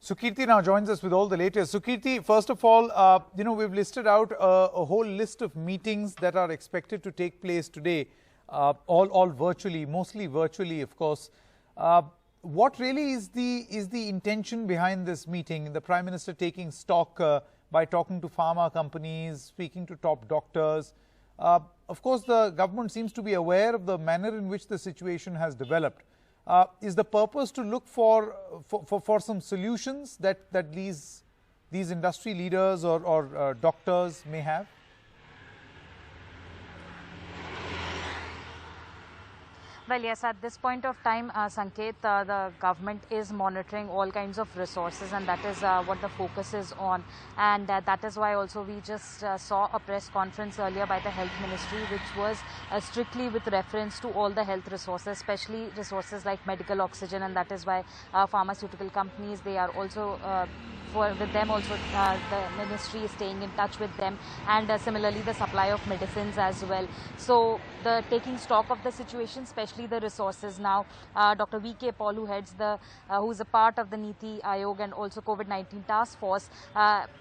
Sukirti now joins us with all the latest. Sukirti, first of all, we've listed out a whole list of meetings that are expected to take place today, all virtually, mostly virtually, of course. What really is the intention behind this meeting? The Prime Minister taking stock by talking to pharma companies, speaking to top doctors. Of course, the government seems to be aware of the manner in which the situation has developed. Is the purpose to look for some solutions that these industry leaders or doctors may have? Well, yes, at this point of time, Sanket, the government is monitoring all kinds of resources, and that is what the focus is on. And that is why also we just saw a press conference earlier by the Health Ministry, which was strictly with reference to all the health resources, especially resources like medical oxygen. And that is why pharmaceutical companies, they are also with them also the ministry is staying in touch with them, and similarly the supply of medicines as well. So the taking stock of the situation, especially the resources now, Dr. V.K. Paul, who heads who is a part of the Niti Aayog and also COVID-19 task force,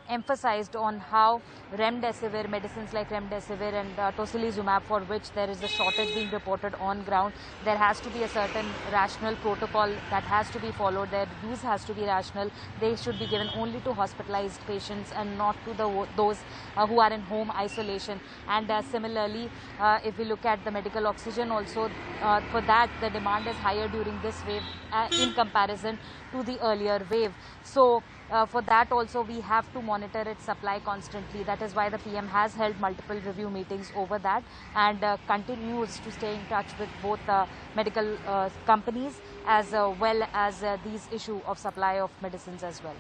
emphasized on how remdesivir, medicines like remdesivir and tocilizumab, for which there is a shortage being reported on ground, there has to be a certain rational protocol that has to be followed. Their use has to be rational. They should be given only to hospitalized patients and not to those who are in home isolation. And similarly, if we look at the medical oxygen also, for that the demand is higher during this wave in comparison to the earlier wave. So for that also we have to monitor its supply constantly. That is why the PM has held multiple review meetings over that, and continues to stay in touch with both medical companies as well as these issue of supply of medicines as well.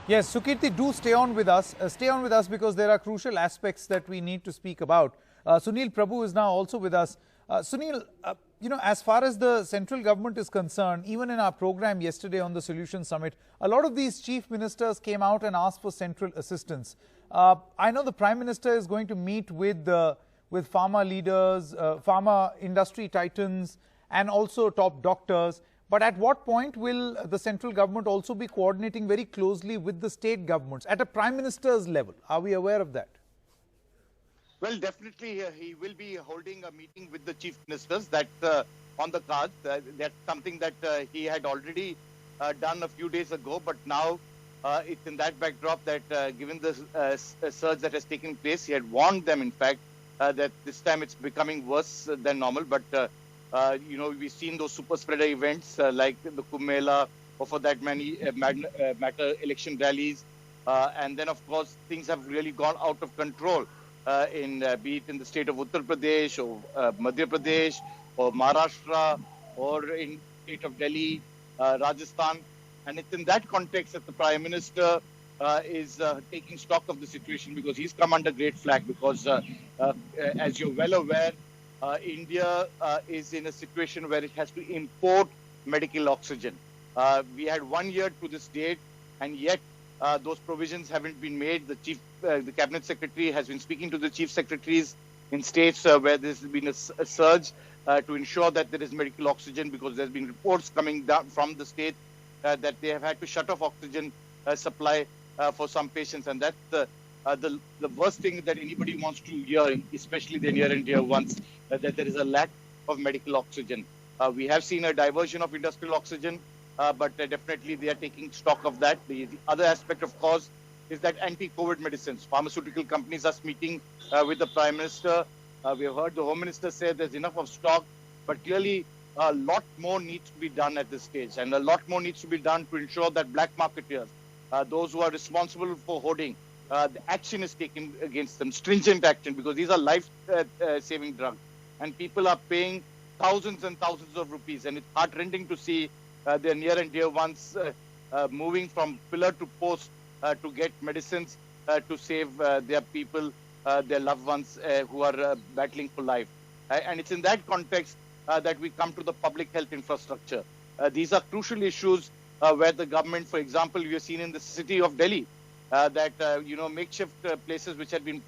Yes, Sukirti, do stay on with us. Stay on with us because there are crucial aspects that we need to speak about. Sunil Prabhu is now also with us. Sunil, as far as the central government is concerned, even in our program yesterday on the Solution Summit, a lot of these chief ministers came out and asked for central assistance. I know the Prime Minister is going to meet with pharma leaders, pharma industry titans, and also top doctors. But at what point will the central government also be coordinating very closely with the state governments at a Prime Minister's level? Are we aware of that? Well, definitely he will be holding a meeting with the chief ministers. That's on the cards. That's something that he had already done a few days ago. But now it's in that backdrop that given the surge that has taken place, he had warned them, in fact, that this time it's becoming worse than normal. But we've seen those super spreader events like the Kumbh Mela, or for that matter, election rallies. And then, of course, things have really gone out of control, be it in the state of Uttar Pradesh or Madhya Pradesh or Maharashtra or in the state of Delhi, Rajasthan. And it's in that context that the Prime Minister is taking stock of the situation, because he's come under great flack because, as you're well aware, India is in a situation where it has to import medical oxygen. We had 1 year to this date, and yet those provisions haven't been made. The Cabinet Secretary has been speaking to the Chief Secretaries in states where there's been a surge to ensure that there is medical oxygen, because there's been reports coming down from the state that they have had to shut off oxygen supply for some patients. And that's the worst thing that anybody wants to hear, especially the near and dear ones, that there is a lack of medical oxygen. We have seen a diversion of industrial oxygen, but definitely they are taking stock of that. The other aspect, of course, is that anti-COVID medicines. Pharmaceutical companies are meeting with the Prime Minister. We have heard the Home Minister say there's enough of stock, but clearly a lot more needs to be done at this stage, and a lot more needs to be done to ensure that black marketeers, those who are responsible for hoarding, the action is taken against them, stringent action, because these are life-saving drugs. And people are paying thousands and thousands of rupees, and it's heartrending to see their near and dear ones moving from pillar to post to get medicines to save their people, their loved ones who are battling for life. And it's in that context that we come to the public health infrastructure. These are crucial issues where the government, for example, we have seen in the city of Delhi, that makeshift places which had been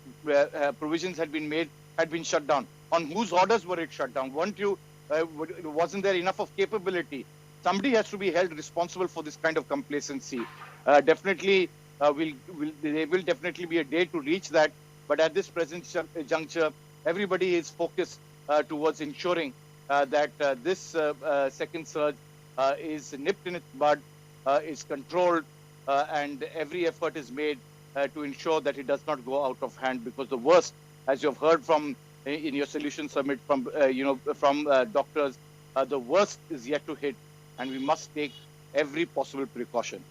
provisions had been made had been shut down. On whose orders were it shut down? Wasn't there enough of capability? Somebody has to be held responsible for this kind of complacency. Definitely, there will definitely be a day to reach that. But at this present juncture, everybody is focused towards ensuring that this second surge is nipped in its bud, is controlled, and every effort is made to ensure that it does not go out of hand. Because the worst, as you have heard from in your solution summit from from doctors, the worst is yet to hit, and we must take every possible precaution.